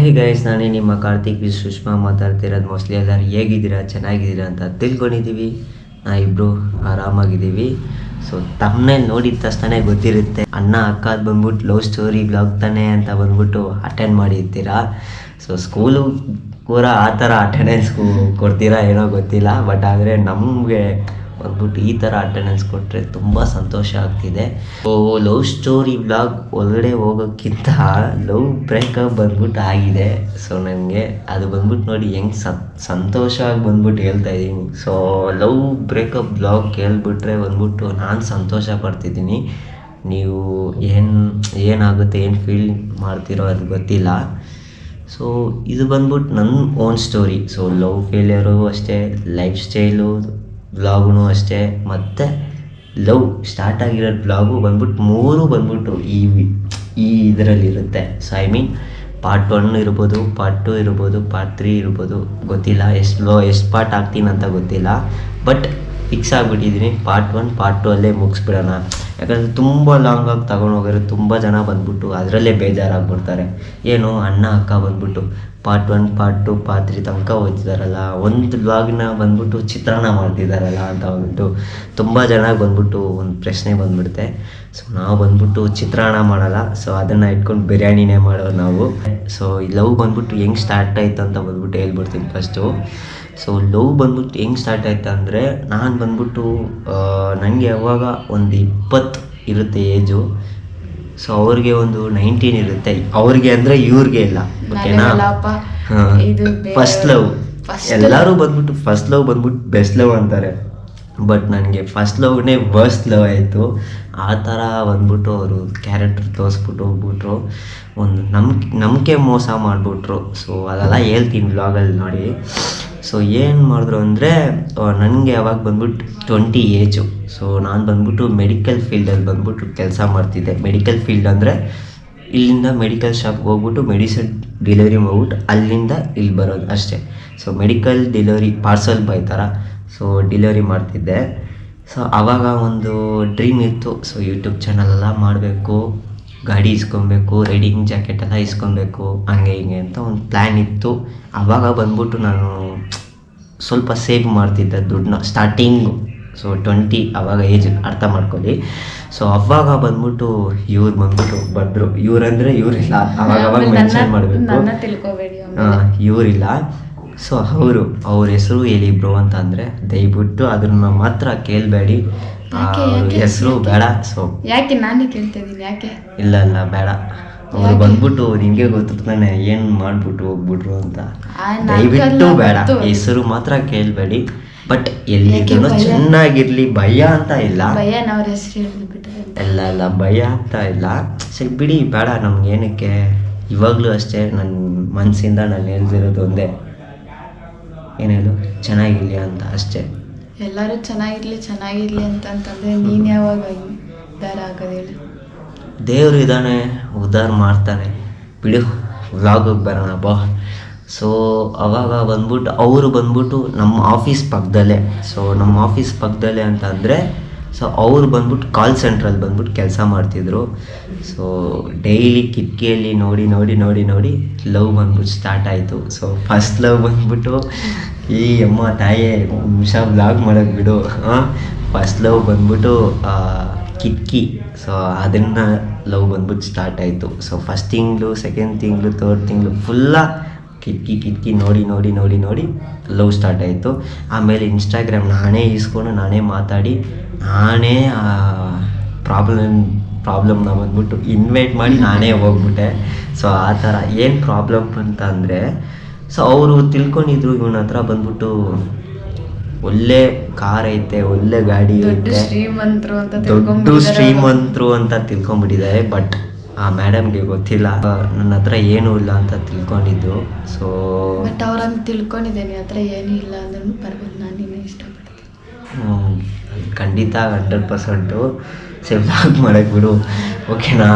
Hey guys, ನಾನೇ ನಿಮ್ಮ ಕಾರ್ತಿಕ್ ಸುಷ್ಮಾ ಮಾತಾಡ್ತಿರೋದು. ಮೋಸ್ಟ್ಲಿ ಎಲ್ಲರೂ ಹೇಗಿದ್ದೀರಾ, ಚೆನ್ನಾಗಿದ್ದೀರಾ ಅಂತ ತಿಳ್ಕೊಂಡಿದ್ದೀವಿ. ಇಬ್ಬರು ಆರಾಮಾಗಿದ್ದೀವಿ. ಸೊ ತಮ್ಮನೇಲಿ ನೋಡಿದ ತಕ್ಷಣ ಗೊತ್ತಿರುತ್ತೆ, ಅಣ್ಣ ಅಕ್ಕದು ಬಂದ್ಬಿಟ್ಟು ಲವ್ ಸ್ಟೋರಿ ಬ್ಲಾಗ್ ತಾನೆ ಅಂತ ಬಂದ್ಬಿಟ್ಟು ಅಟೆಂಡ್ ಮಾಡಿರ್ತೀರಾ. ಸೊ ಸ್ಕೂಲು ಕೂಡ ಆ ಥರ ಅಟೆಂಡೆನ್ಸ್ ಕೊಡ್ತೀರಾ ಏನೋ ಗೊತ್ತಿಲ್ಲ, ಬಟ್ ಆದರೆ ನಮಗೆ ಬಂದ್ಬಿಟ್ಟು ಈ ಥರ ಅಟೆಂಡೆನ್ಸ್ ಕೊಟ್ಟರೆ ತುಂಬ ಸಂತೋಷ ಆಗ್ತಿದೆ. ಸೊ ಲವ್ ಸ್ಟೋರಿ ಬ್ಲಾಗ್ ಒಳಗಡೆ ಹೋಗೋಕ್ಕಿಂತ ಲವ್ ಬ್ರೇಕಪ್ ಬಂದ್ಬಿಟ್ಟು ಆಗಿದೆ. ಸೊ ನನಗೆ ಅದು ಬಂದ್ಬಿಟ್ಟು ನೋಡಿ ಹೆಂಗೆ ಸಂತೋಷವಾಗಿ ಬಂದ್ಬಿಟ್ಟು ಹೇಳ್ತಾ ಇದ್ದೀನಿ. ಸೊ ಲವ್ ಬ್ರೇಕಪ್ ಬ್ಲಾಗ್ ಕೇಳಿಬಿಟ್ರೆ ಬಂದ್ಬಿಟ್ಟು ನಾನು ಸಂತೋಷ ಪಡ್ತಿದ್ದೀನಿ. ನೀವು ಏನಾಗುತ್ತೆ, ಏನು ಫೀಲ್ ಮಾಡ್ತಿರೋ ಅದು ಗೊತ್ತಿಲ್ಲ. ಸೊ ಇದು ಬಂದ್ಬಿಟ್ಟು ನನ್ನ own story. So love failure ಅಷ್ಟೇ, ಲೈಫ್ ಸ್ಟೈಲು ಬ್ಲಾಗೂ ಅಷ್ಟೇ, ಮತ್ತು ಲವ್ ಸ್ಟಾರ್ಟ್ ಆಗಿರೋ ಬ್ಲಾಗು ಬಂದ್ಬಿಟ್ಟು ಮೂರು ಬಂದ್ಬಿಟ್ಟು ಈ ಇದರಲ್ಲಿರುತ್ತೆ. ಸೊ ಐ ಮೀನ್ ಪಾರ್ಟ್ 1 ಇರ್ಬೋದು, ಪಾರ್ಟ್ 2 ಇರ್ಬೋದು, ಪಾರ್ಟ್ 3 ಇರ್ಬೋದು, ಗೊತ್ತಿಲ್ಲ ಎಷ್ಟು ಪಾರ್ಟ್ ಆಗ್ತೀನಿ ಅಂತ ಗೊತ್ತಿಲ್ಲ. ಬಟ್ ಫಿಕ್ಸ್ ಆಗಿಬಿಟ್ಟಿದ್ದೀನಿ, ಪಾರ್ಟ್ 1 ಪಾರ್ಟ್ 2 ಅಲ್ಲೇ ಮುಗಿಸ್ಬಿಡೋಣ. ಯಾಕಂದರೆ ತುಂಬ ಲಾಂಗಾಗಿ ತಗೊಂಡೋಗಿರೋ ತುಂಬ ಜನ ಬಂದ್ಬಿಟ್ಟು ಅದರಲ್ಲೇ ಬೇಜಾರಾಗ್ಬಿಡ್ತಾರೆ. ಏನು ಅಣ್ಣ ಅಕ್ಕ ಬಂದ್ಬಿಟ್ಟು ಪಾರ್ಟ್ 1 ಪಾರ್ಟ್ 2 ಪಾರ್ಟ್ 3 ತನಕ ಓದ್ತಿದಾರಲ್ಲ, ಒಂದು ಬ್ಲಾಗ್ನ ಬಂದ್ಬಿಟ್ಟು ಚಿತ್ರಾನ್ನ ಮಾಡ್ತಿದ್ದಾರಲ್ಲ ಅಂತ ಬಂದ್ಬಿಟ್ಟು ತುಂಬ ಜನ ಬಂದ್ಬಿಟ್ಟು ಒಂದು ಪ್ರಶ್ನೆ ಬಂದ್ಬಿಡುತ್ತೆ. ಸೊ ನಾವು ಬಂದ್ಬಿಟ್ಟು ಚಿತ್ರಾನ್ನ ಮಾಡಲ್ಲ, ಸೊ ಅದನ್ನು ಇಟ್ಕೊಂಡು ಬಿರಿಯಾನಿನೇ ಮಾಡೋರು ನಾವು. ಸೊ ಈ ಲವ್ ಬಂದ್ಬಿಟ್ಟು ಹೆಂಗೆ ಸ್ಟಾರ್ಟ್ ಆಯಿತು ಅಂತ ಬಂದ್ಬಿಟ್ಟು ಹೇಳ್ಬಿಡ್ತೀನಿ ಫಸ್ಟು. ಸೊ ಲವ್ ಬಂದ್ಬಿಟ್ಟು ಹೆಂಗೆ ಸ್ಟಾರ್ಟ್ ಆಯ್ತು ಅಂದರೆ, ನಾನು ಬಂದ್ಬಿಟ್ಟು ನನಗೆ ಯಾವಾಗ ಒಂದು 20 ಇರುತ್ತೆ ಏಜು. ಸೊ ಅವ್ರಿಗೆ ಒಂದು 19 ಇರುತ್ತೆ. ಅವ್ರಿಗೆ ಅಂದರೆ ಇವ್ರಿಗೆ ಇಲ್ಲ, ಓಕೆನಾ? ಫಸ್ಟ್ ಲವ್ ಎಲ್ಲರೂ ಬಂದ್ಬಿಟ್ಟು ಫಸ್ಟ್ ಲವ್ ಬಂದ್ಬಿಟ್ಟು ಬೆಸ್ಟ್ ಲವ್ ಅಂತಾರೆ, ಬಟ್ ನನಗೆ ಫಸ್ಟ್ ಲವ್ನೇ ವರ್ಸ್ಟ್ ಲವ್ ಆಯಿತು. ಆ ಥರ ಬಂದ್ಬಿಟ್ಟು ಅವರು ಕ್ಯಾರೆಕ್ಟರ್ ತೋರಿಸ್ಬಿಟ್ಟು ಹೋಗ್ಬಿಟ್ರು, ಒಂದು ನಂಬಿಕೆ ಮೋಸ ಮಾಡಿಬಿಟ್ರು. ಸೊ ಅದೆಲ್ಲ ಹೇಳ್ತೀನಿ ಬ್ಲಾಗಲ್ಲಿ ನೋಡಿ. ಸೊ ಏನು ಮಾಡಿದ್ರು ಅಂದರೆ, ನನಗೆ ಯಾವಾಗ ಬಂದ್ಬಿಟ್ಟು 20 ಏಜು. ಸೊ ನಾನು ಬಂದ್ಬಿಟ್ಟು ಮೆಡಿಕಲ್ ಫೀಲ್ಡಲ್ಲಿ ಬಂದ್ಬಿಟ್ಟು ಕೆಲಸ ಮಾಡ್ತಿದ್ದೆ. ಮೆಡಿಕಲ್ ಫೀಲ್ಡ್ ಅಂದರೆ ಇಲ್ಲಿಂದ ಮೆಡಿಕಲ್ ಶಾಪ್ಗೆ ಹೋಗ್ಬಿಟ್ಟು ಮೆಡಿಸಿನ್ ಡೆಲಿವರಿ ಮಾಡ್ಬಿಟ್ಟು ಅಲ್ಲಿಂದ ಇಲ್ಲಿ ಬರೋದು ಅಷ್ಟೇ. So medical delivery parcel boy ಥರ ಸೊ ಡೆಲಿವರಿ ಮಾಡ್ತಿದ್ದೆ. ಸೊ ಆವಾಗ ಒಂದು ಡ್ರೀಮ್ ಇತ್ತು. ಸೊ ಯೂಟ್ಯೂಬ್ ಚಾನಲೆಲ್ಲ ಮಾಡಬೇಕು, ಗಾಡಿ ಇಸ್ಕೊಬೇಕು, ರೈಡಿಂಗ್ ಜಾಕೆಟ್ ಎಲ್ಲ ಇಸ್ಕೊಬೇಕು, ಹಂಗೆ ಹಿಂಗೆ ಅಂತ ಒಂದು ಪ್ಲ್ಯಾನ್ ಇತ್ತು. ಆವಾಗ ಬಂದ್ಬಿಟ್ಟು ನಾನು ಸ್ವಲ್ಪ ಸೇವ್ ಮಾಡ್ತಿದ್ದೆ ದುಡ್ಡನ್ನ ಸ್ಟಾರ್ಟಿಂಗು. ಸೊ 20 ಆವಾಗ ಏಜ್, ಅರ್ಥ ಮಾಡ್ಕೊಳ್ಳಿ. ಸೊ ಅವಾಗ ಬಂದ್ಬಿಟ್ಟು ಇವ್ರು ಬಂದ್ಬಿಟ್ಟು ಬಂದರು. ಇವ್ರಂದರೆ ಇವರಿಲ್ಲ, ಅವಾಗ ಮೆನ್ಷನ್ ಮಾಡಬೇಕು, ಇವರಿಲ್ಲ. ಸೊ ಅವ್ರ ಹೆಸರು ಹೇಳಿ ಬ್ರೋ ಅಂತ ಅಂದರೆ ದಯವಿಟ್ಟು ಅದನ್ನು ಮಾತ್ರ ಕೇಳಬೇಡಿ, ಹೆಸರು ಬೇಡ. ಸೊ ಯಾಕೆ ನಾನೇ ಕೇಳ್ತಾ ಇದ್ದೀನಿ, ಯಾಕೆ? ಇಲ್ಲ ಬೇಡ. ಅವ್ರು ಬಂದ್ಬಿಟ್ಟು ನಿಮಗೆ ಗೊತ್ತಿರ್ತಾನೆ ಏನು ಮಾಡ್ಬಿಟ್ಟು ಹೋಗ್ಬಿಟ್ರು ಅಂತ. ದಯವಿಟ್ಟು ಬೇಡ, ಹೆಸರು ಮಾತ್ರ ಕೇಳಬೇಡಿ. ಬಟ್ ಎಲ್ಲಿಗೂ ಚೆನ್ನಾಗಿರ್ಲಿ, ಭಯ ಅಂತ ಇಲ್ಲ, ಇಲ್ಲ ಭಯ ಅಂತ ಇಲ್ಲ. ಸರಿ ಬಿಡಿ, ಬೇಡ ನಮ್ಗೇನಕ್ಕೆ. ಇವಾಗಲೂ ಅಷ್ಟೇ ನನ್ನ ಮನಸ್ಸಿಂದ ನಾನು ಹೇಳ್ತಿರೋದು ಒಂದೇ, ಏನು ಹೇಳು, ಚೆನ್ನಾಗಿರ್ಲಿ ಅಂತ ಅಷ್ಟೇ. ಎಲ್ಲರೂ ಚೆನ್ನಾಗಿರ್ಲಿ ಅಂತಂತಂದರೆ ನೀನು ಯಾವಾಗ ಉದ್ಧಾರ ಆಗೋದು ಹೇಳು? ದೇವರು ಇದ್ದಾನೆ, ಉದ್ಧಾರ ಮಾಡ್ತಾನೆ ಬಿಡು. ವ್ಲಾಗಿಗೆ ಬರೋಣ ಬಾ. ಸೊ ಅವಾಗ ಬಂದ್ಬಿಟ್ಟು ಅವರು ಬಂದ್ಬಿಟ್ಟು ನಮ್ಮ ಆಫೀಸ್ ಪಕ್ಕದಲ್ಲೇ. ಸೊ ನಮ್ಮ ಆಫೀಸ್ ಪಕ್ಕದಲ್ಲೇ ಅಂತ ಅಂದರೆ, ಸೊ ಅವ್ರು ಬಂದ್ಬಿಟ್ಟು ಕಾಲ್ ಸೆಂಟ್ರಲ್ಲಿ ಬಂದ್ಬಿಟ್ಟು ಕೆಲಸ ಮಾಡ್ತಿದ್ರು. ಸೊ ಡೈಲಿ ಕಿಟಕಿಯಲ್ಲಿ ನೋಡಿ ನೋಡಿ ನೋಡಿ ನೋಡಿ ಲವ್ ಬಂದ್ಬಿಟ್ಟು ಸ್ಟಾರ್ಟ್ ಆಯಿತು. ಸೊ ಫಸ್ಟ್ ಲವ್ ಬಂದ್ಬಿಟ್ಟು ಈ ಅಮ್ಮ ತಾಯೇ ನಿಮಿಷ ಬ್ಲಾಗ್ ಮಾಡೋಕ್ಕೆ ಬಿಡು. ಫಸ್ಟ್ ಲವ್ ಬಂದ್ಬಿಟ್ಟು ಕಿಟಕಿ. ಸೊ ಅದನ್ನು ಲವ್ ಬಂದ್ಬಿಟ್ಟು ಸ್ಟಾರ್ಟ್ ಆಯಿತು. ಸೊ ಫಸ್ಟ್ ತಿಂಗಳು, ಸೆಕೆಂಡ್ ತಿಂಗಳು, ಥರ್ಡ್ ತಿಂಗಳು ಫುಲ್ಲ ಕಿಟಕಿ ನೋಡಿ ನೋಡಿ ನೋಡಿ ನೋಡಿ ಲವ್ ಸ್ಟಾರ್ಟ್ ಆಯಿತು. ಆಮೇಲೆ ಇನ್ಸ್ಟಾಗ್ರಾಮ್ ನಾನೇ ಇಸ್ಕೊಂಡು ನಾನೇ ಮಾತಾಡಿ ನಾನೇ ಪ್ರಾಬ್ಲಮ್ನ ಬಂದ್ಬಿಟ್ಟು ಇನ್ವೈಟ್ ಮಾಡಿ ನಾನೇ ಹೋಗ್ಬಿಟ್ಟೆ. ಸೊ ಆ ಥರ ಏನು ಪ್ರಾಬ್ಲಮ್ ಅಂತ ಅಂದರೆ, ಸೊ ಅವರು ತಿಳ್ಕೊಂಡಿದ್ರು ಇವನ ಹತ್ರ ಬಂದ್ಬಿಟ್ಟು ಒಳ್ಳೆ ಕಾರ್ ಐತೆ, ಒಳ್ಳೆ ಗಾಡಿ ಐತೆ, ದೊಡ್ಡ ಶ್ರೀಮಂತರು ಅಂತ ತಿಳ್ಕೊಂಡ್ಬಿಟ್ಟಿದ್ದಾರೆ. ಬಟ್ ಆ ಮೇಡಮ್ಗೆ ಗೊತ್ತಿಲ್ಲ ನನ್ನ ಹತ್ರ ಏನೂ ಇಲ್ಲ ಅಂತ ತಿಳ್ಕೊಂಡಿದ್ದು. ಸೊ ಬಟ್ ಅವ್ರಂಗೆ ತಿಳ್ಕೊಂಡಿದ್ದೇನೆ, ಹತ್ರ ಏನೂ ಇಲ್ಲ ಅಂದ್ರೂ ಪರವಾಗಿಲ್ಲ, ನಾನು ನಿನ್ನ ಇಷ್ಟಪಡ್ತೀನಿ. ಖಂಡಿತ 100% ಸೇವ್ ಮಾಡೋಕ್ಕೆ ಬಿಡು, ಓಕೆನಾ?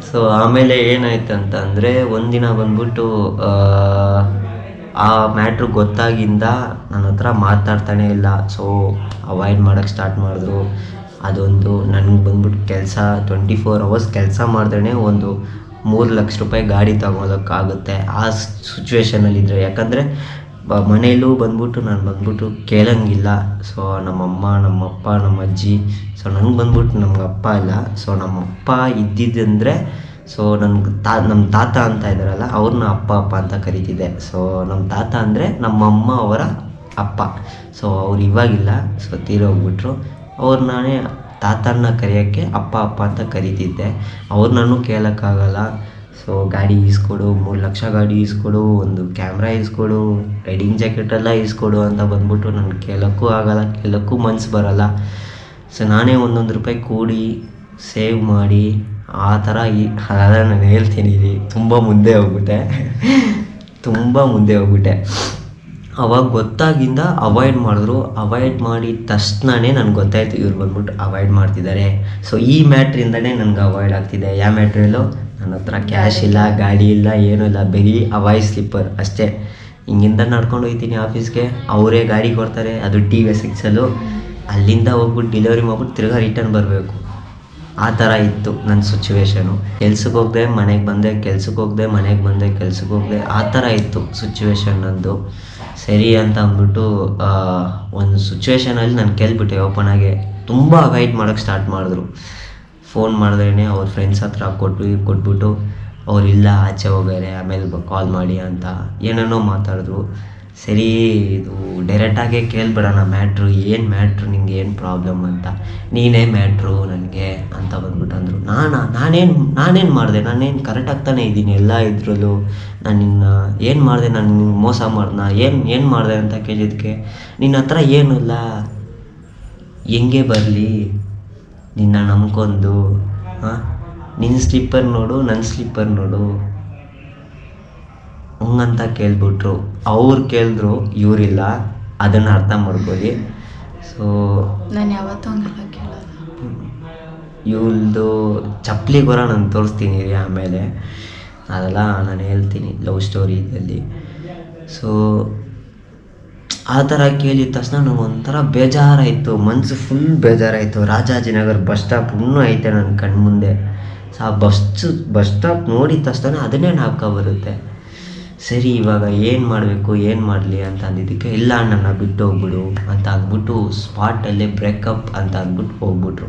ಸೊ ಆಮೇಲೆ ಏನಾಯ್ತು ಅಂತ ಅಂದರೆ, ಒಂದಿನ ಬಂದ್ಬಿಟ್ಟು ಆ ಮ್ಯಾಟ್ರು ಗೊತ್ತಾಗಿಂದ ನನ್ನ ಹತ್ರ ಮಾತಾಡ್ತಾನೆ ಇಲ್ಲ. ಸೊ ಅವಾಯ್ಡ್ ಮಾಡೋಕ್ಕೆ ಸ್ಟಾರ್ಟ್ ಮಾಡಿದ್ರು. ಅದೊಂದು ನನಗೆ ಬಂದ್ಬಿಟ್ಟು ಕೆಲಸ 24 hours ಕೆಲಸ ಮಾಡಿದ್ರೆ ಒಂದು 3 ಲಕ್ಷ ರೂಪಾಯಿ ಗಾಡಿ ತೊಗೊಳಕ್ಕಾಗುತ್ತೆ ಆ ಸಿಚುವೇಷನಲ್ಲಿದ್ದರೆ. ಯಾಕಂದರೆ ಮನೆಯಲ್ಲೂ ಬಂದ್ಬಿಟ್ಟು ನಾನು ಬಂದ್ಬಿಟ್ಟು ಕೇಳಂಗಿಲ್ಲ. ಸೊ ನಮ್ಮಮ್ಮ, ನಮ್ಮಪ್ಪ, ನಮ್ಮ ಅಜ್ಜಿ, ಸೊ ನನಗೆ ಬಂದ್ಬಿಟ್ಟು ನಮ್ಗೆ ಅಪ್ಪ ಇಲ್ಲ. ಸೊ ನಮ್ಮಪ್ಪ ಇದ್ದಿದ್ದಂದರೆ ಸೊ ನಮ್ಮ ತಾತ ಅಂತ ಇದ್ದಾರಲ್ಲ ಅವ್ರನ್ನ ಅಪ್ಪ ಅಂತ ಕರಿತಿದ್ದೆ. ಸೊ ನಮ್ಮ ತಾತ ಅಂದರೆ ನಮ್ಮಮ್ಮ ಅವರ ಅಪ್ಪ. ಸೊ ಅವ್ರು ಇವಾಗಿಲ್ಲ, ಸೊ ತೀರೋಗ್ಬಿಟ್ರು. ಅವ್ರು ನಾನೇ ತಾತನ್ನ ಕರೆಯೋಕ್ಕೆ ಅಪ್ಪ ಅಂತ ಕರಿತಿದ್ದೆ. ಅವ್ರು ನಾನು ಕೇಳೋಕ್ಕಾಗಲ್ಲ. ಸೊ ಗಾಡಿ ಈಸ್ಕೊಡು, 3 ಲಕ್ಷ ಗಾಡಿ ಈಸ್ಕೊಡು, ಒಂದು ಕ್ಯಾಮ್ರಾ ಈಸ್ಕೊಡು, ರೈಡಿಂಗ್ ಜಾಕೆಟೆಲ್ಲ ಈಸ್ಕೊಡು ಅಂತ ಬಂದ್ಬಿಟ್ಟು ನಾನು ಕೇಳೋಕ್ಕೂ ಆಗಲ್ಲ, ಕೇಳೋಕ್ಕೂ ಮನ್ಸು ಬರೋಲ್ಲ. ಸೊ ನಾನೇ 1 ರೂಪಾಯಿ ಕೂಡಿ ಸೇವ್ ಮಾಡಿ ಆ ಥರ ಅದೆಲ್ಲ ನಾನು ಹೇಳ್ತೀನಿ. ತುಂಬ ಮುಂದೆ ಹೋಗ್ಬಿಟ್ಟೆ. ಅವಾಗ ಗೊತ್ತಾಗಿಂದ ಅವಾಯ್ಡ್ ಮಾಡಿದ್ರು. ಅವಾಯ್ಡ್ ಮಾಡಿದ ತಕ್ಷಣವೇ ನನಗೆ ಗೊತ್ತಾಯಿತು ಇವ್ರು ಬಂದ್ಬಿಟ್ಟು ಅವಾಯ್ಡ್ ಮಾಡ್ತಿದ್ದಾರೆ. ಸೊ ಈ ಮ್ಯಾಟ್ರಿಂದನೇ ನನಗೆ ಅವಾಯ್ಡ್ ಆಗ್ತಿದೆ. ಯಾವ ಮ್ಯಾಟ್ರಲ್ಲೂ ನನ್ನ ಹತ್ರ ಕ್ಯಾಶ್ ಇಲ್ಲ, ಗಾಡಿ ಇಲ್ಲ, ಏನೂ ಇಲ್ಲ, ಬರೀ ಅವಾಯ್ಡ್ ಸ್ಲಿಪ್ಪರ್ ಅಷ್ಟೇ. ಹಿಂಗಿಂದ ನಡ್ಕೊಂಡು ಹೋಗ್ತೀನಿ ಆಫೀಸ್ಗೆ, ಅವರೇ ಗಾಡಿ ಕೊಡ್ತಾರೆ, ಅದು TVS ಅಲ್ಲಿಂದ ಹೋಗ್ಬಿಟ್ಟು ಡೆಲಿವರಿ ಮಾಡ್ಬಿಟ್ಟು ತಿರ್ಗಾ ರಿಟರ್ನ್ ಬರಬೇಕು. ಆ ಥರ ಇತ್ತು ನನ್ನ ಸಿಚುವೇಶನು. ಕೆಲ್ಸಕ್ಕೆ ಹೋಗದೆ ಮನೆಗೆ ಬಂದೆ, ಕೆಲ್ಸಕ್ಕೆ ಹೋಗದೆ ಮನೆಗೆ ಬಂದೆ, ಕೆಲ್ಸಕ್ಕೆ ಹೋಗದೆ, ಆ ಥರ ಇತ್ತು ಸಿಚುವೇಶನ್ ನಂದು. ಸರಿ ಅಂತ ಅಂದ್ಬಿಟ್ಟು ಒಂದು ಸಿಚುವೇಷನಲ್ಲಿ ನಾನು ಕೇಳ್ಬಿಟ್ಟೆ ಓಪನಾಗೆ. ತುಂಬ ಅವಾಯ್ಡ್ ಮಾಡೋಕ್ಕೆ ಸ್ಟಾರ್ಟ್ ಮಾಡಿದ್ರು. ಫೋನ್ ಮಾಡಿದ್ರೇ ಅವ್ರ ಫ್ರೆಂಡ್ಸ್ ಹತ್ರ ಕೊಟ್ಬಿಟ್ಟು ಅವರಿಲ್ಲ ಆಚೆ ಹೋಗ್ಯಾರೆ, ಆಮೇಲೆ ಕಾಲ್ ಮಾಡಿ ಅಂತ ಏನೇನೋ ಮಾತಾಡಿದ್ರು. ಸರಿ ಇದು ಡೈರೆಕ್ಟಾಗೆ ಕೇಳ್ಬಿಡೋಣ ಮ್ಯಾಟ್ರು, ಏನು ಮ್ಯಾಟ್ರು, ನಿಂಗೆ ಏನು ಪ್ರಾಬ್ಲಮ್ ಅಂತ. ನೀನೇ ಮ್ಯಾಟ್ರು ನನಗೆ ಅಂತ ಬಂದ್ಬಿಟ್ಟು ಅಂದರು. ನಾನೇನು ಮಾಡಿದೆ, ನಾನೇನು ಕರೆಕ್ಟ್ ಆಗ್ತಾನೆ ಇದ್ದೀನಿ ಎಲ್ಲ ಇದ್ರಲ್ಲೂ. ನಾನು ನಿನ್ನ ಏನು ಮಾಡಿದೆ, ನಾನು ನಿನ್ನ ಮೋಸ ಮಾಡ್ದೆ, ಏನು ಮಾಡಿದೆ ಅಂತ ಕೇಳಿದ್ದಕ್ಕೆ ನಿನ್ನ ಹತ್ರ ಏನೂ ಇಲ್ಲ, ಹೆಂಗೆ ಬರಲಿ ನಿನ್ನ ನಂಬ್ಕೊಂಡು, ನಿನ್ನ ಸ್ಲಿಪ್ಪರ್ ನೋಡು, ನನ್ನ ಸ್ಲಿಪ್ಪರ್ ನೋಡು ಹಂಗಂತ ಕೇಳ್ಬಿಟ್ರು. ಅವ್ರು ಕೇಳಿದ್ರು, ಇವರಿಲ್ಲ, ಅದನ್ನು ಅರ್ಥ ಮಾಡ್ಕೊಳ್ಳಿ. ಸೊ ನಾನು ಯಾವತ್ತೂ ಹಂಗೆಲ್ಲ ಕೇಳೋದು. ಇವಳ್ದು ಚಪ್ಪಲಿ ಗೊರ ನಾನು ತೋರಿಸ್ತೀನಿ ಆಮೇಲೆ, ಅದೆಲ್ಲ ನಾನು ಹೇಳ್ತೀನಿ ಲವ್ ಸ್ಟೋರಿ ಇದ್ದಲ್ಲಿ. ಸೊ ಆ ಥರ ಕೇಳಿದ ತಕ್ಷಣ ನನಗೆ ಒಂಥರ ಬೇಜಾರಾಯಿತು, ಮನಸ್ಸು ಫುಲ್ ಬೇಜಾರಾಯಿತು. ರಾಜಾಜಿನಗರ್ ಬಸ್ ಸ್ಟಾಪ್ ಇನ್ನೂ ಐತೆ ನನ್ನ ಕಣ್ಮುಂದೆ. ಸೊ ಆ ಬಸ್ ಸ್ಟಾಪ್ ನೋಡಿದ ತಕ್ಷಣ ಅದನ್ನೇ ಬರುತ್ತೆ. ಸರಿ ಇವಾಗ ಏನು ಮಾಡಲಿ ಅಂತ ಅಂದಿದ್ದಕ್ಕೆ, ಇಲ್ಲ ನನ್ನ ಬಿಟ್ಟು ಹೋಗ್ಬಿಡು ಅಂತ ಅಂದ್ಬಿಟ್ಟು ಸ್ಪಾಟಲ್ಲೇ ಬ್ರೇಕಪ್ ಅಂತ ಅಂದ್ಬಿಟ್ಟು ಹೋಗ್ಬಿಟ್ರು.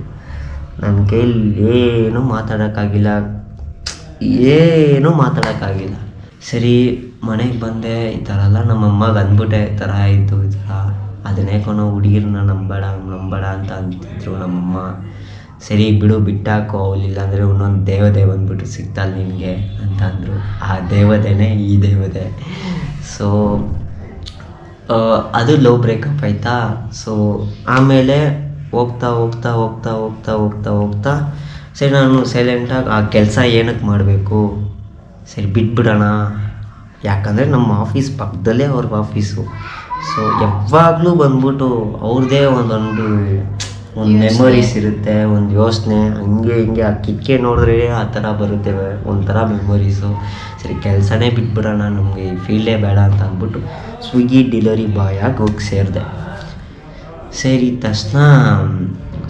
ನನ್ನ ಕೈಲಿ ಏನೂ ಮಾತಾಡೋಕ್ಕಾಗಿಲ್ಲ. ಸರಿ ಮನೆಗೆ ಬಂದೆ. ಈ ಥರ ಎಲ್ಲ ನಮ್ಮಮ್ಮಗೆ ಅಂದ್ಬಿಟ್ಟೆ, ಈ ಥರ ಆಯಿತು, ಈ ಥರ ಅದನ್ನೇ ಕೊನೋ ಹುಡುಗಿರನ್ನ ನಂಬೇಡ ಅಂತ ಅಂತಿದ್ರು ನಮ್ಮಮ್ಮ. ಸರಿ ಬಿಡು, ಬಿಟ್ಟಾಕೋ, ಅವಳಿಲ್ಲ ಅಂದರೆ ಇನ್ನೊಂದು ದೇವತೆ ಬಂದ್ಬಿಟ್ಟು ಸಿಗ್ತಾಳೆ ನಿನಗೆ ಅಂತ ಅಂದರು. ಆ ದೇವತೆನೇ ಈ ದೇವತೆ. ಸೊ ಅದು ಲವ್ ಬ್ರೇಕಪ್ ಆಯಿತಾ. ಸೊ ಆಮೇಲೆ ಹೋಗ್ತಾ ಸರಿ ನಾನು ಸೈಲೆಂಟಾಗಿ ಆ ಕೆಲಸ ಏನಕ್ಕೆ ಮಾಡಬೇಕು, ಸರಿ ಬಿಟ್ಬಿಡೋಣ. ಯಾಕಂದರೆ ನಮ್ಮ ಆಫೀಸ್ ಪಕ್ಕದಲ್ಲೇ ಅವ್ರ ಆಫೀಸು. ಸೊ ಯಾವಾಗಲೂ ಬಂದ್ಬಿಟ್ಟು ಅವ್ರದ್ದೇ ಒಂದು ಮೆಮೊರೀಸ್ ಇರುತ್ತೆ, ಒಂದು ಯೋಚನೆ, ಹಿಂಗೆ ಆ ಕಿಕ್ಕೆ ನೋಡಿದ್ರೆ ಆ ಥರ ಬರುತ್ತೆ ಒಂಥರ ಮೆಮೊರೀಸು. ಸರಿ ಕೆಲಸನೇ ಬಿಟ್ಬಿಡೋಣ, ನಮಗೆ ಈ ಫೀಲ್ಡೇ ಬೇಡ ಅಂತ ಅಂದ್ಬಿಟ್ಟು ಸ್ವಿಗ್ಗಿ ಡೆಲಿವರಿ ಬಾಯ್ ಆಗಿ ಹೋಗಿ ಸೇರಿದೆ. ಸೇರಿದ ತಕ್ಷಣ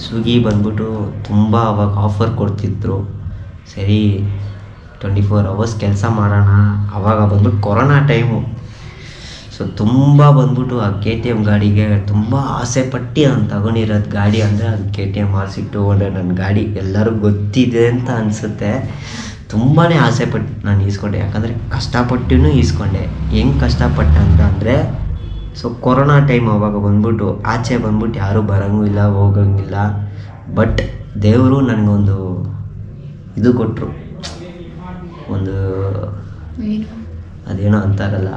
ಸ್ವಿಗ್ಗಿ ಬಂದ್ಬಿಟ್ಟು ತುಂಬ ಅವಾಗ ಆಫರ್ ಕೊಡ್ತಿದ್ರು. ಸರಿ 24 hours ಕೆಲಸ ಮಾಡೋಣ. ಆವಾಗ ಬಂದ್ಬಿಟ್ಟು ಕೊರೋನಾ ಟೈಮು. ಸೊ ತುಂಬ ಬಂದ್ಬಿಟ್ಟು ಆ KTM ಗಾಡಿಗೆ ತುಂಬ ಆಸೆ ಪಟ್ಟು ನಾನು ತಗೊಂಡಿರೋದು ಗಾಡಿ ಅಂದರೆ ಅದು KTM R6 ನನ್ನ ಗಾಡಿ. ಎಲ್ಲರಿಗೂ ಗೊತ್ತಿದೆ ಅಂತ ಅನಿಸುತ್ತೆ. ತುಂಬಾ ಆಸೆ ಪಟ್ಟು ನಾನು ಈಸ್ಕೊಂಡೆ, ಯಾಕಂದರೆ ಕಷ್ಟಪಟ್ಟು ಈಸ್ಕೊಂಡೆ. ಹೆಂಗೆ ಕಷ್ಟಪಟ್ಟೆ ಅಂದರೆ ಸೊ ಕೊರೋನಾ ಟೈಮ್ ಆವಾಗ ಬಂದ್ಬಿಟ್ಟು ಆಚೆ ಬಂದ್ಬಿಟ್ಟು ಯಾರೂ ಬರೋಂಗಿಲ್ಲ, ಹೋಗೋಂಗಿಲ್ಲ. ಬಟ್ ದೇವರು ನನಗೊಂದು ಇದು ಕೊಟ್ಟರು, ಒಂದು ಅದೇನೋ ಅಂತಾರಲ್ಲ,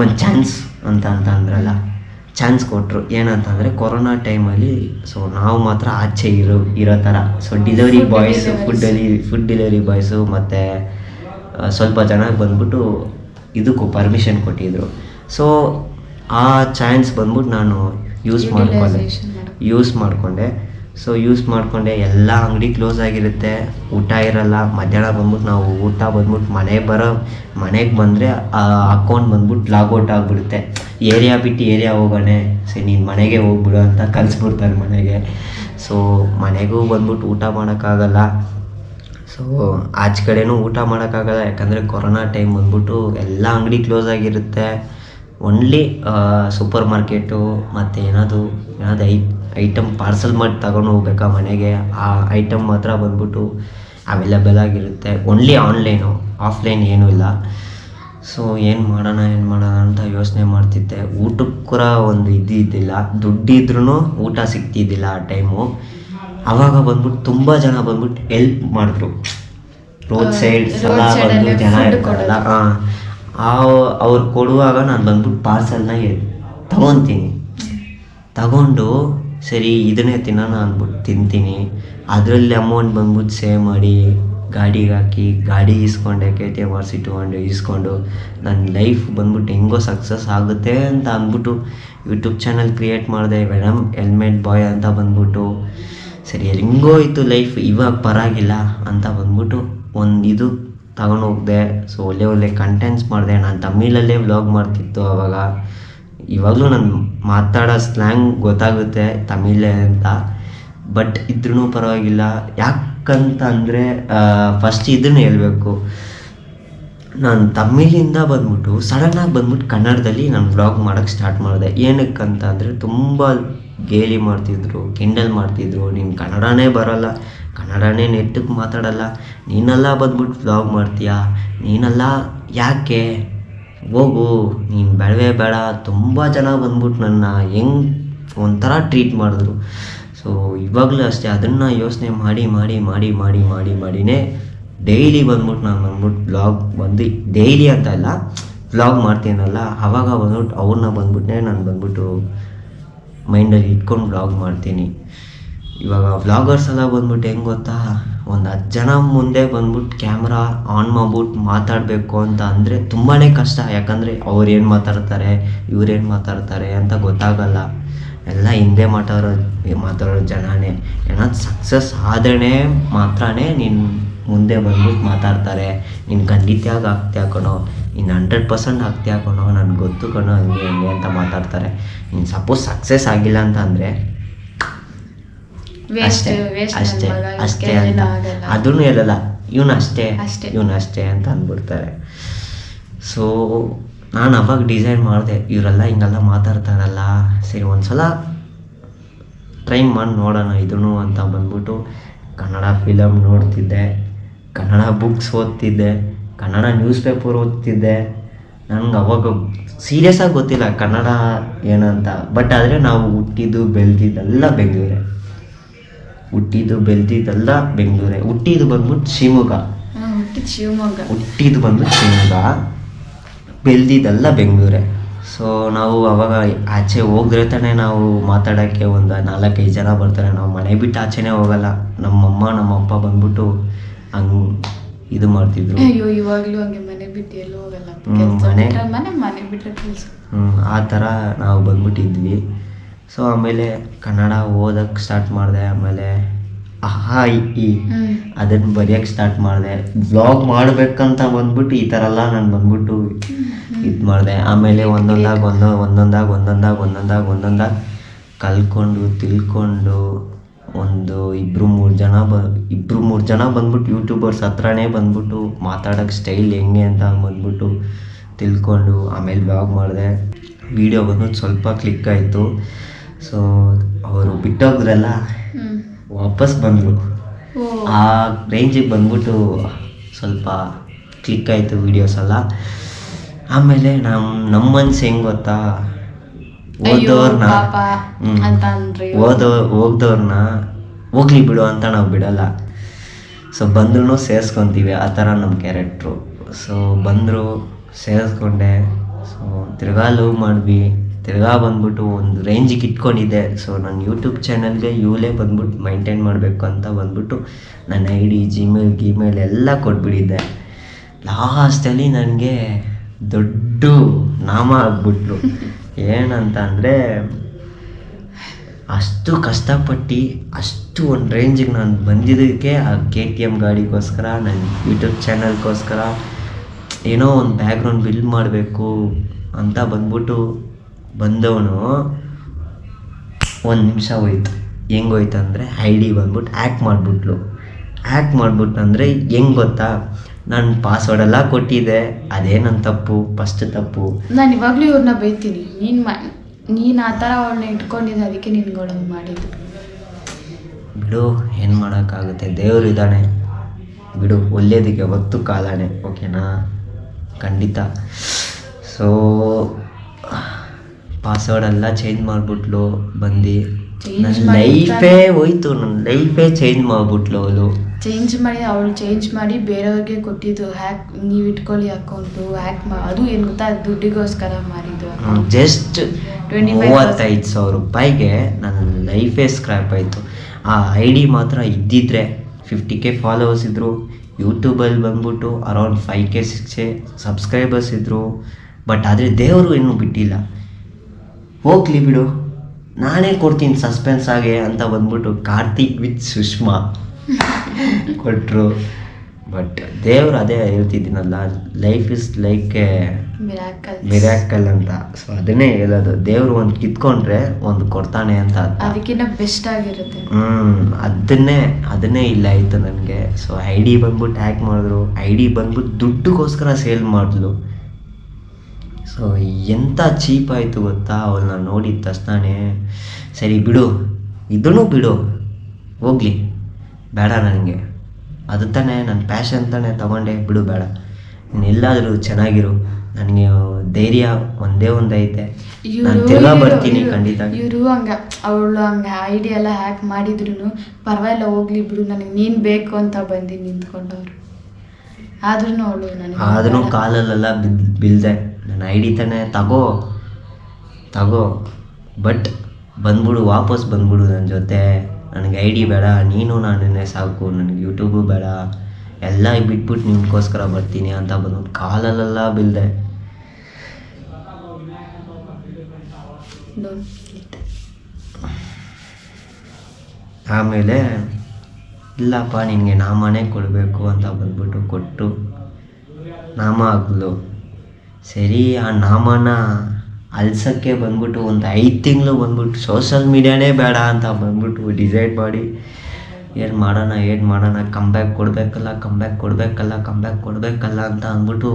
ಒಂದು ಚಾನ್ಸ್ ಅಂತ ಅಂದ್ರಲ್ಲ, ಚಾನ್ಸ್ ಕೊಟ್ಟರು. ಏನಂತಂದರೆ ಕೊರೋನಾ ಟೈಮಲ್ಲಿ ಸೊ ನಾವು ಮಾತ್ರ ಆಚೆ ಇರೋ ಥರ. So delivery boys, food delivery boys ಮತ್ತು ಸ್ವಲ್ಪ ಜನ ಬಂದ್ಬಿಟ್ಟು ಇದಕ್ಕೂ ಪರ್ಮಿಷನ್ ಕೊಟ್ಟಿದ್ರು. ಸೊ ಆ ಚಾನ್ಸ್ ಬಂದ್ಬಿಟ್ಟು ನಾನು ಯೂಸ್ ಮಾಡಿಕೊಂಡೆ. ಸೊ ಯೂಸ್ ಮಾಡಿಕೊಂಡೆ. ಎಲ್ಲ ಅಂಗಡಿ ಕ್ಲೋಸ್ ಆಗಿರುತ್ತೆ, ಊಟ ಇರಲ್ಲ. ಮಧ್ಯಾಹ್ನ ಬಂದ್ಬಿಟ್ಟು ನಾವು ಊಟ ಬಂದ್ಬಿಟ್ಟು ಮನೆಗೆ ಬಂದರೆ ಆ ಅಕೌಂಟ್ ಬಂದ್ಬಿಟ್ಟು ಲಾಗೌಟ್ ಆಗಿಬಿಡುತ್ತೆ. ಏರಿಯಾ ಬಿಟ್ಟು ಏರಿಯಾ ಹೋಗೋಣ, ಸರಿ ನೀನು ಮನೆಗೆ ಹೋಗ್ಬಿಡು ಅಂತ ಕಳಿಸ್ಬಿಡ್ತಾರೆ ಮನೆಗೆ. ಸೊ ಮನೆಗೂ ಬಂದ್ಬಿಟ್ಟು ಊಟ ಮಾಡೋಕ್ಕಾಗಲ್ಲ. ಸೊ ಆಚೆ ಕಡೆನೂ ಊಟ ಮಾಡೋಕ್ಕಾಗಲ್ಲ, ಯಾಕಂದರೆ ಕೊರೋನಾ ಟೈಮ್ ಬಂದ್ಬಿಟ್ಟು ಎಲ್ಲ ಅಂಗಡಿ ಕ್ಲೋಸ್ ಆಗಿರುತ್ತೆ. ಓನ್ಲಿ ಸೂಪರ್ ಮಾರ್ಕೆಟು ಮತ್ತು ಏನಾದರೂ ಐಟಮ್ ಪಾರ್ಸಲ್ ಮಾಡಿ ತಗೊಂಡು ಹೋಗ್ಬೇಕಾ ಮನೆಗೆ, ಆ ಐಟಮ್ ಮಾತ್ರ ಬಂದ್ಬಿಟ್ಟು ಅವೈಲೇಬಲ್ ಆಗಿರುತ್ತೆ. ಓನ್ಲಿ ಆನ್ಲೈನು, ಆಫ್ಲೈನ್ ಏನೂ ಇಲ್ಲ. ಸೊ ಏನು ಮಾಡೋಣ ಅಂತ ಯೋಚನೆ ಮಾಡ್ತಿದ್ದೆ. ಊಟಕ್ಕೆ ಕೂಡ ಒಂದು ಇದ್ದಿದ್ದಿಲ್ಲ, ದುಡ್ಡಿದ್ರೂ ಊಟ ಸಿಗ್ತಿದ್ದಿಲ್ಲ ಆ ಟೈಮು. ಆವಾಗ ಬಂದ್ಬಿಟ್ಟು ತುಂಬ ಜನ ಬಂದ್ಬಿಟ್ಟು ಹೆಲ್ಪ್ ಮಾಡಿದ್ರು. ರೋಡ್ ಸೈಡ್ ಎಲ್ಲ ಬಂದು ಜನ ಇರ್ತಾರಲ್ಲ, ಅವ್ರು ಕೊಡುವಾಗ ನಾನು ಬಂದ್ಬಿಟ್ಟು ಪಾರ್ಸಲ್ನ ತಗೊಂಡು ಸರಿ ಇದನ್ನೇ ತಿನ್ನೋಣ ಅಂದ್ಬಿಟ್ಟು ತಿಂತೀನಿ. ಅದರಲ್ಲಿ ಅಮೌಂಟ್ ಬಂದ್ಬಿಟ್ಟು ಸೇವ್ ಮಾಡಿ ಗಾಡಿಗೆ ಹಾಕಿ, ಗಾಡಿ ಇಸ್ಕೊಂಡೆ, KTM RC 200 ಇಸ್ಕೊಂಡು ನನ್ನ ಲೈಫ್ ಬಂದ್ಬಿಟ್ಟು ಹೆಂಗೋ ಸಕ್ಸಸ್ ಆಗುತ್ತೆ ಅಂತ ಅಂದ್ಬಿಟ್ಟು ಯೂಟ್ಯೂಬ್ ಚಾನಲ್ ಕ್ರಿಯೇಟ್ ಮಾಡಿದೆ, ವೆನಮ್ ಹೆಲ್ಮೆಟ್ ಬಾಯ್ ಅಂತ ಬಂದ್ಬಿಟ್ಟು. ಸರಿ ಹೆಂಗೋ ಇತ್ತು ಲೈಫ್, ಇವಾಗ ಪರವಾಗಿಲ್ಲ ಅಂತ ಬಂದ್ಬಿಟ್ಟು ಇದು ತಗೊಂಡು ಹೋಗ್ದೆ. ಸೊ ಒಳ್ಳೆ ಕಂಟೆಂಟ್ಸ್ ಮಾಡಿದೆ. ನಾನು ತಮಿಳಲ್ಲೇ ವ್ಲಾಗ್ ಮಾಡ್ತಿತ್ತು ಆವಾಗ. ಇವಾಗಲೂ ನಾನು ಮಾತಾಡೋ ಸ್ಲ್ಯಾಂಗ್ ಗೊತ್ತಾಗುತ್ತೆ ತಮಿಳೇ ಅಂತ, ಬಟ್ ಇದ್ರೂ ಪರವಾಗಿಲ್ಲ. ಯಾಕಂತ ಅಂದರೆ ಫಸ್ಟ್ ಇದನ್ನು ಹೇಳಬೇಕು, ನಾನು ತಮಿಳಿಂದ ಬಂದ್ಬಿಟ್ಟು ಸಡನ್ನಾಗಿ ಬಂದ್ಬಿಟ್ಟು ಕನ್ನಡದಲ್ಲಿ ನಾನು ವ್ಲಾಗ್ ಮಾಡೋಕ್ಕೆ ಸ್ಟಾರ್ಟ್ ಮಾಡಿದೆ. ಏನಕ್ಕಂತ ಅಂದರೆ ತುಂಬ ಗೇಲಿ ಮಾಡ್ತಿದ್ರು, ಕಿಂಡಲ್ ಮಾಡ್ತಿದ್ರು, ನೀನು ಕನ್ನಡನೇ ಬರೋಲ್ಲ, ಕನ್ನಡನೇ ನೆಟ್ಟಿಗೆ ಮಾತಾಡಲ್ಲ, ನೀನೆಲ್ಲ ಬಂದ್ಬಿಟ್ಟು ವ್ಲಾಗ್ ಮಾಡ್ತೀಯಾ, ನೀನೆಲ್ಲ ಯಾಕೆ ಹೋಗು, ನೀನು ಬೇಡವೇ ಬೇಡ. ತುಂಬ ಜನ ಬಂದ್ಬಿಟ್ಟು ನನ್ನ ಹೆಂಗೆ ಒಂಥರ ಟ್ರೀಟ್ ಮಾಡಿದ್ರು. ಸೊ ಇವಾಗಲೂ ಅಷ್ಟೇ, ಅದನ್ನು ಯೋಚನೆ ಮಾಡಿನೇ ಡೈಲಿ ಬಂದ್ಬಿಟ್ಟು ನಾನು ಬಂದ್ಬಿಟ್ಟು ವ್ಲಾಗ್ ಡೈಲಿ ಅಂತ ಇಲ್ಲ, ವ್ಲಾಗ್ ಮಾಡ್ತೀನಲ್ಲ ಆವಾಗ ಬಂದ್ಬಿಟ್ಟು ಅವ್ರನ್ನ ಬಂದ್ಬಿಟ್ಟೆ ನಾನು ಬಂದ್ಬಿಟ್ಟು ಮೈಂಡಲ್ಲಿ ಇಟ್ಕೊಂಡು ವ್ಲಾಗ್ ಮಾಡ್ತೀನಿ. ಇವಾಗ ವ್ಲಾಗರ್ಸ್ ಎಲ್ಲ ಬಂದ್ಬಿಟ್ಟು ಹೆಂಗೆ ಗೊತ್ತಾ, ಒಂದು 10 ಜನ ಮುಂದೆ ಬಂದ್ಬಿಟ್ಟು ಕ್ಯಾಮ್ರಾ ಆನ್ ಮಾಡ್ಬಿಟ್ಟು ಮಾತಾಡಬೇಕು ಅಂತ ಅಂದರೆ ತುಂಬಾ ಕಷ್ಟ. ಯಾಕಂದರೆ ಅವ್ರೇನು ಮಾತಾಡ್ತಾರೆ, ಇವ್ರೇನು ಮಾತಾಡ್ತಾರೆ ಅಂತ ಗೊತ್ತಾಗಲ್ಲ. ಎಲ್ಲ ಹಿಂದೆ ಮಾತಾಡೋ ಜನನೇ. ಏನಾದ್ರು ಸಕ್ಸಸ್ ಆದ್ರೆ ಮಾತ್ರನೇ ನೀನು ಮುಂದೆ ಬಂದ್ಬಿಟ್ಟು ಮಾತಾಡ್ತಾರೆ, ನೀನು ಖಂಡಿತ ಆಗ್ತೀಯ ಕಣೋ, ನೀನು 100% ಆಗ್ತೀಯ ಕಣೋ, ನನಗೆ ಗೊತ್ತು ಕಣೋ, ಹಂಗೆ ಅಂತ ಮಾತಾಡ್ತಾರೆ. ನೀನು ಸಪೋಸ್ ಸಕ್ಸಸ್ ಆಗಿಲ್ಲ ಅಂತ ಅಂದರೆ ಅಷ್ಟೇ ಅಂತ ಅದನ್ನು ಹೇಳಲ್ಲ, ಇವನು ಅಷ್ಟೇ ಅಂತ ಅಂದ್ಬಿಡ್ತಾರೆ. ಸೊ ನಾನು ಅವಾಗ ಡಿಸೈಡ್ ಮಾಡಿದೆ, ಇವರೆಲ್ಲ ಹಿಂಗೆಲ್ಲ ಮಾತಾಡ್ತಾರಲ್ಲ, ಸರಿ ಒಂದ್ಸಲ ಟ್ರೈ ಮಾಡಿ ನೋಡೋಣ ಇದನ್ನು ಅಂತ ಬಂದ್ಬಿಟ್ಟು ಕನ್ನಡ ಫಿಲಮ್ ನೋಡ್ತಿದ್ದೆ, ಕನ್ನಡ ಬುಕ್ಸ್ ಓದ್ತಿದ್ದೆ, ಕನ್ನಡ ನ್ಯೂಸ್ ಪೇಪರ್ ಓದ್ತಿದ್ದೆ. ನನಗೆ ಅವಾಗ ಸೀರಿಯಸ್ ಆಗಿ ಗೊತ್ತಿಲ್ಲ ಕನ್ನಡ ಏನಂತ. ಬಟ್ ಆದರೆ ನಾವು ಹುಟ್ಟಿದ್ದು ಬೆಳೆದಿದ್ದೆಲ್ಲ ಬೆಂಗಳೂರೇ, ಹುಟ್ಟಿದ್ದು ಬಂದ್ಬಿಟ್ಟು ಶಿವಮೊಗ್ಗ, ಬೆಳೆದಿದ್ದೆಲ್ಲ ಬೆಂಗಳೂರೇ. ಸೊ ನಾವು ಅವಾಗ ಆಚೆ ಹೋದ್ರೆ ತಾನೇ ನಾವು ಮಾತಾಡೋಕ್ಕೆ ಒಂದು 4-5 ಜನ ಬರ್ತಾರೆ. ನಾವು ಮನೆ ಬಿಟ್ಟು ಆಚೆನೇ ಹೋಗಲ್ಲ. ನಮ್ಮಮ್ಮ ನಮ್ಮಪ್ಪ ಬಂದ್ಬಿಟ್ಟು ಹಂಗೆ ಇದು ಮಾಡ್ತಿದ್ರು. ಇವಾಗಲೂ ಹಂಗೆ ಮನೆ ಬಿಟ್ಟು ಎಲ್ಲೂ ಹೋಗಲ್ಲ, ಮನೆ ಬಿಟ್ಟರೆ ಕೆಲಸ. ಆ ಥರ ನಾವು ಬಂದ್ಬಿಟ್ಟಿದ್ವಿ. ಸೊ ಆಮೇಲೆ ಕನ್ನಡ ಓದೋಕ್ಕೆ ಸ್ಟಾರ್ಟ್ ಮಾಡಿದೆ. ಆಮೇಲೆ ಅದನ್ನು ಬರೆಯೋಕ್ಕೆ ಸ್ಟಾರ್ಟ್ ಮಾಡಿದೆ. ವ್ಲಾಗ್ ಮಾಡಬೇಕಂತ ಬಂದ್ಬಿಟ್ಟು ಈ ಥರ ಎಲ್ಲ ನಾನು ಬಂದ್ಬಿಟ್ಟು ಇದು ಮಾಡಿದೆ. ಆಮೇಲೆ ಒಂದೊಂದಾಗಿ ಕಲ್ತ್ಕೊಂಡು ತಿಳ್ಕೊಂಡು ಒಂದು 2-3 ಜನ ಬಂದ್ಬಿಟ್ಟು ಯೂಟ್ಯೂಬರ್ಸ್ ಹತ್ರನೇ ಬಂದ್ಬಿಟ್ಟು ಮಾತಾಡೋಕ್ಕೆ ಸ್ಟೈಲ್ ಹೆಂಗೆ ಅಂತ ಬಂದ್ಬಿಟ್ಟು ತಿಳ್ಕೊಂಡು ಆಮೇಲೆ ವ್ಲಾಗ್ ಮಾಡಿದೆ. ವಿಡಿಯೋ ಬಂದ್ಬಿಟ್ಟು ಸ್ವಲ್ಪ ಕ್ಲಿಕ್ ಆಯಿತು. ಸೊ ಅವರು ಬಿಟ್ಟೋದ್ರಲ್ಲ, ವಾಪಸ್ ಬಂದರು. ಆ ರೇಂಜಿಗೆ ಬಂದ್ಬಿಟ್ಟು ಸ್ವಲ್ಪ ಕ್ಲಿಕ್ ಆಯಿತು ವೀಡಿಯೋಸ್ ಎಲ್ಲ. ಆಮೇಲೆ ನಮ್ಮ ಮನ್ಸು ಹೆಂಗೆ ಗೊತ್ತಾ, ಹೋಗ್ದವ್ರನ್ನ ಹೋಗ್ಲಿ ಬಿಡು ಅಂತ ನಾವು ಬಿಡಲ್ಲ. ಸೊ ಬಂದ್ರೂ ಸೇರಿಸ್ಕೊತೀವಿ, ಆ ಥರ ನಮ್ಮ ಕ್ಯಾರೆಕ್ಟ್ರು. ಸೊ ಬಂದರು, ಸೇರಿಸ್ಕೊಂಡೆ. ಸೊ ತಿರ್ಗಾ ಲವ್ ಮಾಡಿದ್ವಿ, ತಿರ್ಗಾ ಬಂದ್ಬಿಟ್ಟು ಒಂದು ರೇಂಜಿಗೆ ಇಟ್ಕೊಂಡಿದ್ದೆ. ಸೊ ನನ್ನ ಯೂಟ್ಯೂಬ್ ಚಾನಲ್ಗೆ ಇವಳೇ ಬಂದ್ಬಿಟ್ಟು ಮೈಂಟೈನ್ ಮಾಡಬೇಕು ಅಂತ ಬಂದ್ಬಿಟ್ಟು ನನ್ನ ID ಜಿಮೇಲ್ ಎಲ್ಲ ಕೊಟ್ಬಿಟ್ಟಿದ್ದೆ. ಲಾಸ್ಟಲ್ಲಿ ನನಗೆ ದೊಡ್ಡ ನಾಮ ಆಗ್ಬಿಟ್ರು. ಏನಂತ ಅಂದರೆ ಅಷ್ಟು ಕಷ್ಟಪಟ್ಟು ಅಷ್ಟು ಒಂದು ರೇಂಜಿಗೆ ನಾನು ಬಂದಿದ್ದಕ್ಕೆ ಆ KTM ಗಾಡಿಗೋಸ್ಕರ, ನನ್ನ ಯೂಟ್ಯೂಬ್ ಚಾನಲ್ಗೋಸ್ಕರ ಏನೋ ಒಂದು ಬ್ಯಾಕ್ಗ್ರೌಂಡ್ ಬಿಲ್ಡ್ ಮಾಡಬೇಕು ಅಂತ ಬಂದ್ಬಿಟ್ಟು ಬಂದವನು 1 ನಿಮಿಷ ಹೋಯ್ತು. ಹೆಂಗೋಯ್ತು ಅಂದರೆ ID ಬಂದ್ಬಿಟ್ಟು ಹ್ಯಾಕ್ ಮಾಡಿಬಿಟ್ಲು. ಹ್ಯಾಕ್ ಮಾಡ್ಬಿಟ್ಟು ಅಂದರೆ ಹೆಂಗೆ ಗೊತ್ತಾ, ನಾನು ಪಾಸ್ವರ್ಡೆಲ್ಲ ಕೊಟ್ಟಿದ್ದೆ, ಅದೇ ನನ್ನ ತಪ್ಪು, ಫಸ್ಟ್ ತಪ್ಪು. ನಾನು ಇವಾಗಲೂ ಇವ್ರನ್ನ ಬೈತೀನಿ, ನೀನು ಆ ಥರ ಅವಳನ್ನ ಇಟ್ಕೊಂಡಿದ್ದೆ, ಅದಕ್ಕೆ ನಿನ್ಗೊಳಂಗೆ ಮಾಡಿದ್ದು. ಬಿಡು, ಏನು ಮಾಡೋಕ್ಕಾಗುತ್ತೆ, ದೇವರು ಇದ್ದಾನೆ ಬಿಡು, ಒಳ್ಳೆಯದಕ್ಕೆ ಯಾವತ್ತೂ ಕಾಲಾನೆ, ಓಕೆನಾ? ಖಂಡಿತ. ಸೊ ಪಾಸ್ವರ್ಡೆಲ್ಲ ಚೇಂಜ್ ಮಾಡಿಬಿಟ್ಲು ಬಂದು, ನನ್ನ ಲೈಫೇ ಹೋಯ್ತು, ನನ್ನ ಲೈಫೇ ಚೇಂಜ್ ಮಾಡಿಬಿಟ್ಲು ಅವಳು. ಚೇಂಜ್ ಮಾಡಿ ಬೇರೆಯವ್ರಿಗೆ ಕೊಟ್ಟಿದ್ದು, ಹ್ಯಾಕ್ ನೀವು ಇಟ್ಕೊಳ್ಳಿ ಅಕೌಂಟು, ಹ್ಯಾಕ್ ಅದು ಏನು ಗೊತ್ತಾ, ದುಡ್ಡಿಗೋಸ್ಕರ ಮಾರಿದ್ದು. ಜಸ್ಟ್ 35,000 ರೂಪಾಯಿಗೆ ನನ್ನ ಲೈಫೇ ಸ್ಕ್ರ್ಯಾಪ್ ಆಯಿತು. ಆ ಐ ಡಿ ಮಾತ್ರ ಇದ್ದಿದ್ರೆ 50K ಫಾಲೋವರ್ಸ್ ಇದ್ದರು, ಯೂಟ್ಯೂಬಲ್ಲಿ ಬಂದ್ಬಿಟ್ಟು ಅರೌಂಡ್ 5K 6K ಸಬ್ಸ್ಕ್ರೈಬರ್ಸ್ ಇದ್ದರು. ಬಟ್ ಆದರೆ ದೇವರು ಇನ್ನೂ ಬಿಟ್ಟಿಲ್ಲ. ಹೋಗ್ಲಿ ಬಿಡು, ನಾನೇ ಕೊಡ್ತೀನಿ ಸಸ್ಪೆನ್ಸ್ ಆಗಿ ಅಂತ ಬಂದ್ಬಿಟ್ಟು ಕಾರ್ತಿಕ್ ವಿತ್ ಸುಷ್ಮಾ ಕೊಟ್ಟರು. ಬಟ್ ದೇವ್ರು ಅದೇ ಹೇಳ್ತಿದ್ದೀನಲ್ಲ, life is like a miracle ಅಂತ. ಸೊ ಅದನ್ನೇ ಹೇಳೋದು, ದೇವ್ರು ಒಂದು ಕಿತ್ಕೊಂಡ್ರೆ ಒಂದು ಕೊಡ್ತಾನೆ ಅಂತ. ಅದಕ್ಕಿಂತ ಬೆಸ್ಟ್ ಆಗಿರುತ್ತೆ. ಅದನ್ನೇ ಇಲ್ಲ ಆಯಿತು ನನಗೆ. ಸೊ ಐ ಡಿ ಬಂದ್ಬಿಟ್ಟು ಹ್ಯಾಕ್ ಮಾಡಿದ್ರು, ಐ ಡಿ ಬಂದ್ಬಿಟ್ಟು ದುಡ್ಡುಗೋಸ್ಕರ ಸೇಲ್ ಮಾಡಿದ್ಲು. ಸೊ ಎಂಥ ಚೀಪ್ ಆಯಿತು ಗೊತ್ತಾ ಅವಳನ್ನ ನೋಡಿದ ತಕ್ಷಣನೇ. ಸರಿ ಬಿಡು, ಇದನ್ನು ಬಿಡು, ಹೋಗ್ಲಿ, ಬೇಡ ನನಗೆ, ಅದು ತಾನೇ ನನ್ನ ಪ್ಯಾಷನ್ ತಾನೇ, ತಗೊಂಡೆ ಬಿಡು, ಬೇಡ, ಇನ್ನೆಲ್ಲಾದರೂ ಚೆನ್ನಾಗಿರು, ನನಗೆ ಧೈರ್ಯ ಒಂದೇ ಒಂದೈತೆ, ನಾನು ತಿರ್ಗಾ ಬರ್ತೀನಿ ಖಂಡಿತ. ಇವರು ಅವಳು ಹಂಗೆ ಐ ಡಿ ಎಲ್ಲ ಹ್ಯಾಕ್ ಮಾಡಿದ್ರು ಪರವಾಗಿಲ್ಲ, ಹೋಗ್ಲಿ ಬಿಡು, ನನಗೆ ನೀನು ಬೇಕು ಅಂತ ಬಂದು ನಿಂತ್ಕೊಂಡವ್ರು. ಆದ್ರೂ ಕಾಲಲ್ಲೆಲ್ಲ ಬಿಲ್ದೆ, ನನ್ನ ಐ ಡಿ ತಾನೇ, ತಗೋ, ಬಟ್ ಬಂದ್ಬಿಡು, ವಾಪಸ್ ಬಂದ್ಬಿಡು ನನ್ನ ಜೊತೆ, ನನಗೆ ಐ ಡಿ ಬೇಡ, ನೀನು ನಾನೇ ಸಾಕು, ನನಗೆ ಯೂಟ್ಯೂಬು ಬೇಡ, ಎಲ್ಲ ಬಿಟ್ಬಿಟ್ಟು ನಿಮ್ಗೋಸ್ಕರ ಬರ್ತೀನಿ ಅಂತ ಬಂದ್ಬಿಟ್ಟು ಕಾಲಲ್ಲೆಲ್ಲ ಬಿಲ್ದೆ. ಆಮೇಲೆ ಇಲ್ಲಪ್ಪ ನಿನಗೆ ನಾಮನೇ ಕೊಡಬೇಕು ಅಂತ ಬಂದ್ಬಿಟ್ಟು ಕೊಟ್ಟು ನಾಮ ಆಗ್ಲು. ಸರಿ, ಆ ನಾಮನ ಅಲ್ಸೋಕ್ಕೆ ಬಂದ್ಬಿಟ್ಟು ಒಂದು 5 ತಿಂಗಳು ಬಂದ್ಬಿಟ್ಟು ಸೋಷಲ್ ಮೀಡಿಯಾನೇ ಬೇಡ ಅಂತ ಬಂದ್ಬಿಟ್ಟು ಡಿಸೈಡ್ ಮಾಡಿ ಏನು ಮಾಡೋಣ ಕಮ್ ಬ್ಯಾಕ್ ಕೊಡಬೇಕಲ್ಲ ಅಂತ ಅಂದ್ಬಿಟ್ಟು